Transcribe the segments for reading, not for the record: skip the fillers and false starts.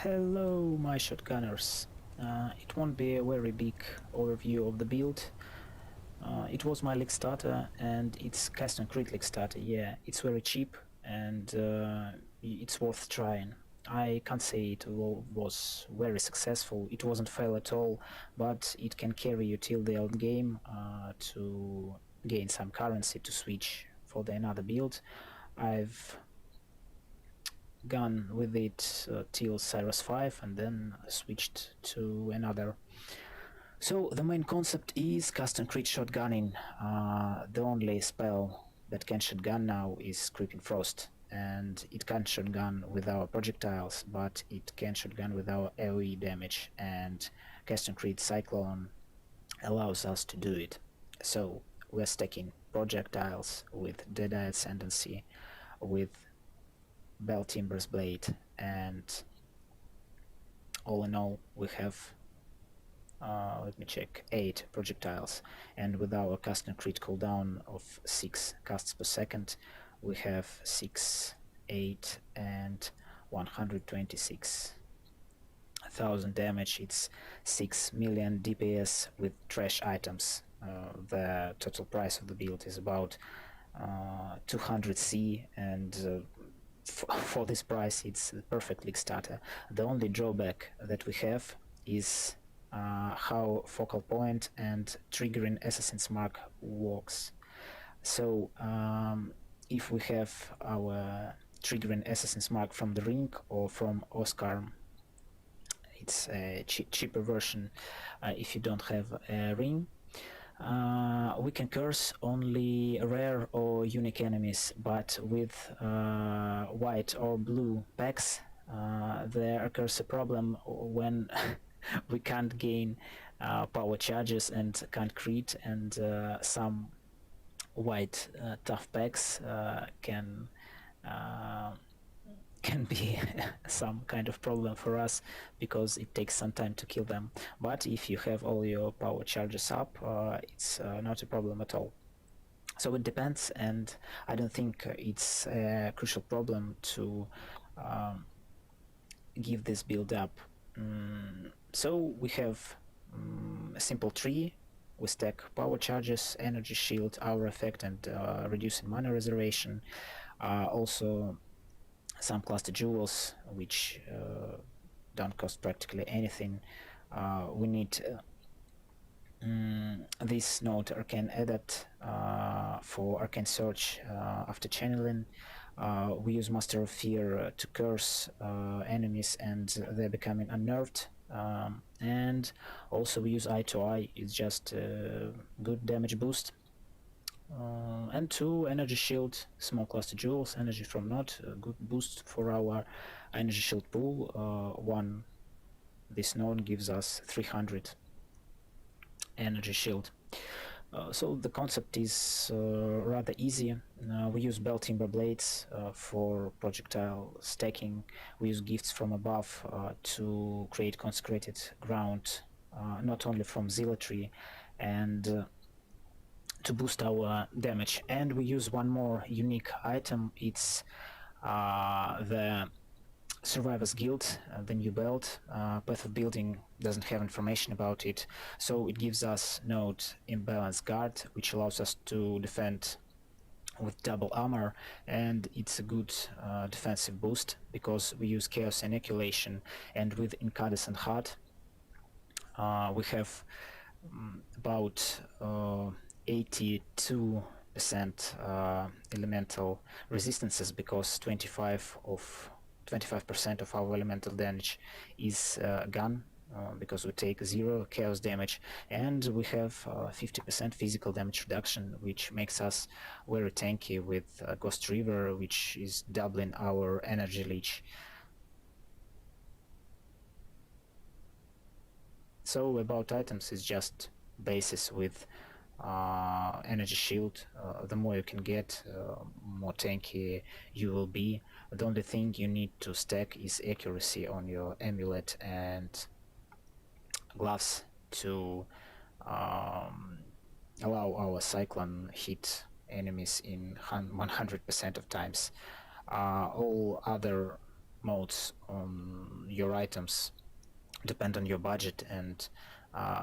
Hello, my shotgunners. It won't be a very big overview of the build. It was my league starter, and it's custom crit league starter. Yeah, it's very cheap, and it's worth trying. I can't say it was very successful. It wasn't fail at all, but it can carry you till the end game to gain some currency to switch for the another build. I've gone with it till Cyrus 5 and then switched to another. So the main concept is custom crit shotgunning. The only spell that can shotgun now is Creeping Frost, and it can't shotgun with our projectiles, but it can shotgun with our AoE damage, and custom crit Cyclone allows us to do it. So we're stacking projectiles with Deadeye Ascendancy, with beltimbers blade, and all in all we have let me check, 8 projectiles, and with our custom crit cooldown of 6 casts per second we have 6, 8 and 126,000 damage. It's 6 million DPS with trash items. The total price of the build is about 200C, and for this price it's a perfect league starter. The only drawback that we have is how focal point and triggering assassin's mark works. So if we have our triggering assassin's mark from the ring or from Oscar, it's a cheaper version. If you don't have a ring, we can curse only rare or unique enemies, but with white or blue packs there occurs a problem when we can't gain power charges and can't crit, and some white tough packs can be some kind of problem for us because it takes some time to kill them. But if you have all your power charges up, it's not a problem at all. So it depends, and I don't think it's a crucial problem to give this build up. So we have a simple tree. We stack power charges, energy shield, aura effect, and reducing mana reservation. Also some cluster jewels, which don't cost practically anything. We need this node Arcane Edit for Arcane Search after channeling. We use Master of Fear to curse enemies and they're becoming unnerved. And also we use Eye to Eye, it's just a good damage boost. And 2 energy shield, small cluster jewels, energy from node, a good boost for our energy shield pool. 1 this node gives us 300 energy shield. So the concept is rather easy. We use beltimber blades for projectile stacking. We use gifts from above to create consecrated ground, not only from zealotry, and to boost our damage. And we use one more unique item. It's the Survivor's Guild, the new belt. Path of Building doesn't have information about it, so it gives us node Imbalanced Guard, which allows us to defend with double armor, and it's a good defensive boost because we use Chaos Innoculation, and with Incandescent Heart we have about 82% elemental resistances, because 25% of our elemental damage is gun, because we take 0 chaos damage, and we have 50% physical damage reduction, which makes us very tanky with Ghost River, which is doubling our energy leech. So about items is just bases with energy shield. The more you can get, more tanky you will be. The only thing you need to stack is accuracy on your amulet and gloves to allow our cyclone hit enemies in 100% of times. All other modes on your items depend on your budget, and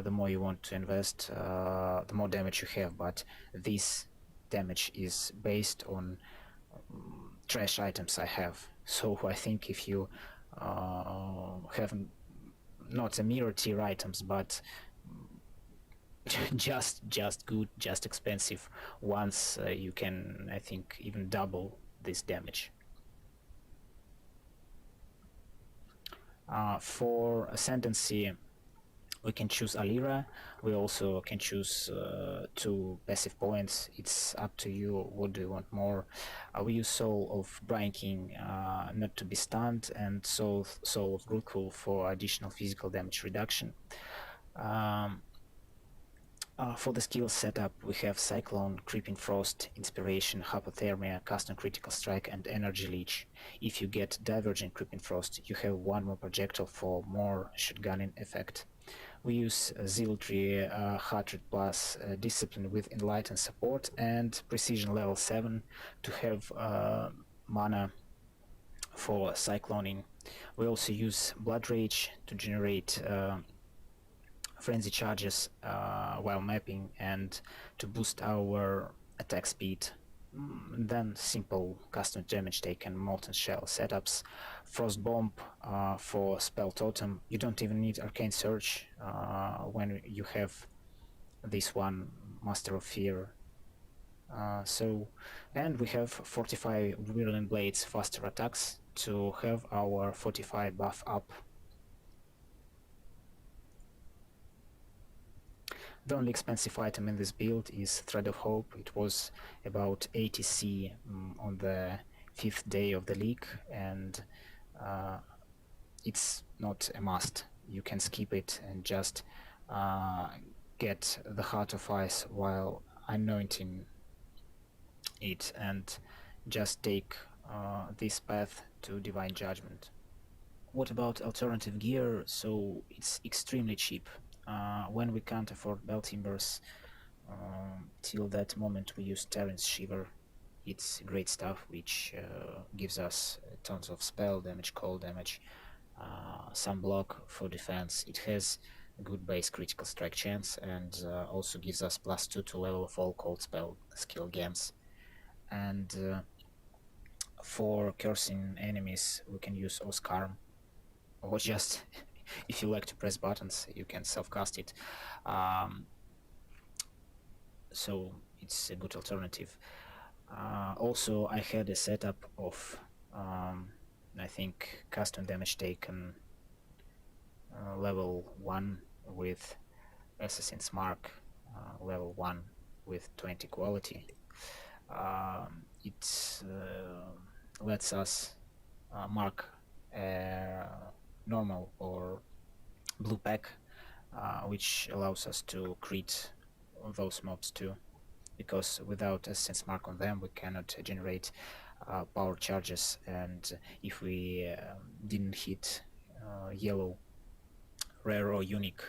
the more you want to invest, the more damage you have. But this damage is based on trash items I have. So I think if you have not a mirror tier items, but just good, just expensive ones, you can, I think, even double this damage. For ascendancy, we can choose Alira. We also can choose 2 passive points. It's up to you. What do you want more? We use Soul of Brian King not to be stunned, and Soul of Grootful for additional physical damage reduction. For the skill setup, we have Cyclone, Creeping Frost, Inspiration, Hypothermia, Custom Critical Strike, and Energy Leech. If you get Divergent Creeping Frost, you have 1 more projectile for more shotgunning effect. We use Zealotry, Hatred plus Discipline with Enlighten support and Precision level 7 to have mana for cycloning. We also use Blood Rage to generate frenzy charges while mapping and to boost our attack speed. Then simple custom damage taken, Molten Shell setups, Frost Bomb for Spell Totem. You don't even need Arcane Surge when you have this one, Master of Fear. And we have Fortify Whirling Blades faster attacks to have our Fortify buff up. The only expensive item in this build is Thread of Hope. It was about 80C on the 5th day of the league, and it's not a must. You can skip it and just get the Heart of Ice while anointing it, and just take this path to Divine Judgment. What about alternative gear? So it's extremely cheap. When we can't afford beltimbers, till that moment we use Terran's Shiver. It's great stuff, which gives us tons of spell damage, cold damage, some block for defense. It has a good base critical strike chance, and also gives us +2 to level of all cold spell skill gems. And for cursing enemies, we can use Oscarm, or just if you like to press buttons, you can self-cast it. So it's a good alternative. Also, I had a setup of, I think, custom damage taken level 1 with Assassin's Mark, level 1 with 20 quality. It lets us mark normal or blue pack, which allows us to crit those mobs too, because without Essence Mark on them we cannot generate power charges, and if we didn't hit yellow, rare or unique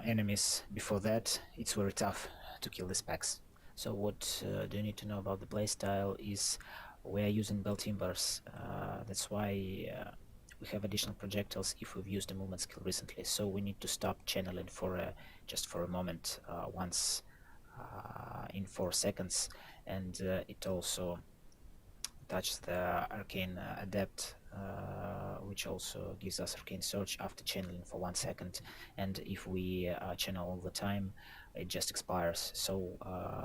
enemies before that, it's very tough to kill these packs. So what do you need to know about the playstyle is we are using beltimbers. That's why we have additional projectiles if we've used a movement skill recently, so we need to stop channeling for just for a moment, once in 4 seconds, and it also touches the Arcane Adept, which also gives us Arcane Search after channeling for 1 second, and if we channel all the time, it just expires. So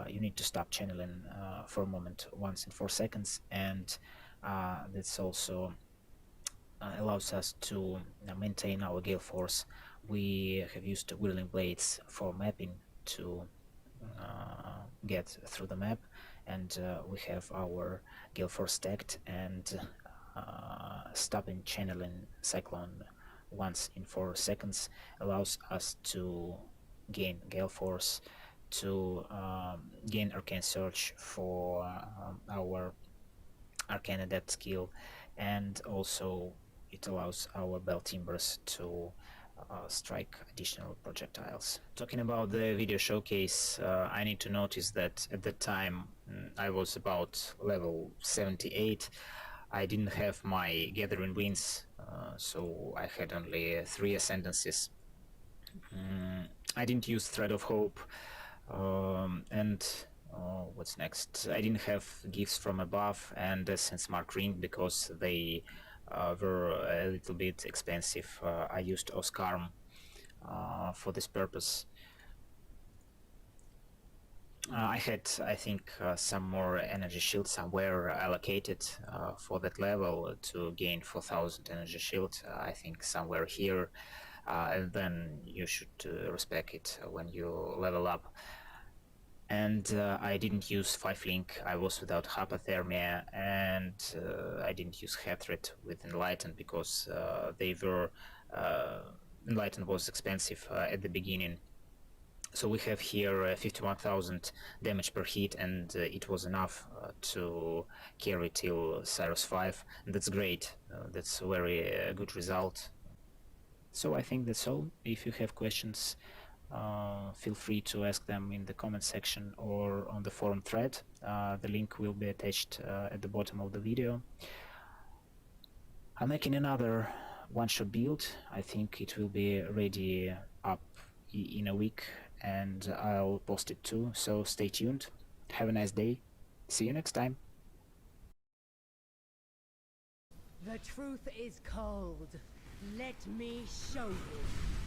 you need to stop channeling for a moment, once in 4 seconds, and that's also allows us to maintain our gale force. We have used Whirling Blades for mapping to get through the map, and we have our gale force stacked, and stopping channeling Cyclone once in 4 seconds allows us to gain gale force, to gain Arcane Search for our Arcane Adept skill, and also it allows our beltimbers to strike additional projectiles. Talking about the video showcase, I need to notice that at the time I was about level 78. I didn't have my Gathering Winds, so I had only 3 ascendancies. I didn't use Thread of Hope, and what's next? I didn't have Gifts from Above and Sense Mark Ring because they were a little bit expensive. I used Oscarm for this purpose. I had, I think, some more energy shield somewhere allocated for that level to gain 4000 energy shield. I think somewhere here, and then you should respect it when you level up. And I didn't use 5-link. I was without hypothermia, and I didn't use hatred with Enlightened because they were Enlightened was expensive at the beginning. So we have here 51,000 damage per hit, and it was enough to carry till Cyrus 5, and that's great. That's a very good result. So I think that's all. If you have questions, feel free to ask them in the comment section or on the forum thread. The link will be attached at the bottom of the video. I'm making another one-shot build. I think it will be ready up in a week, and I'll post it too, so stay tuned. Have a nice day. See you next time. The truth is cold. Let me show you.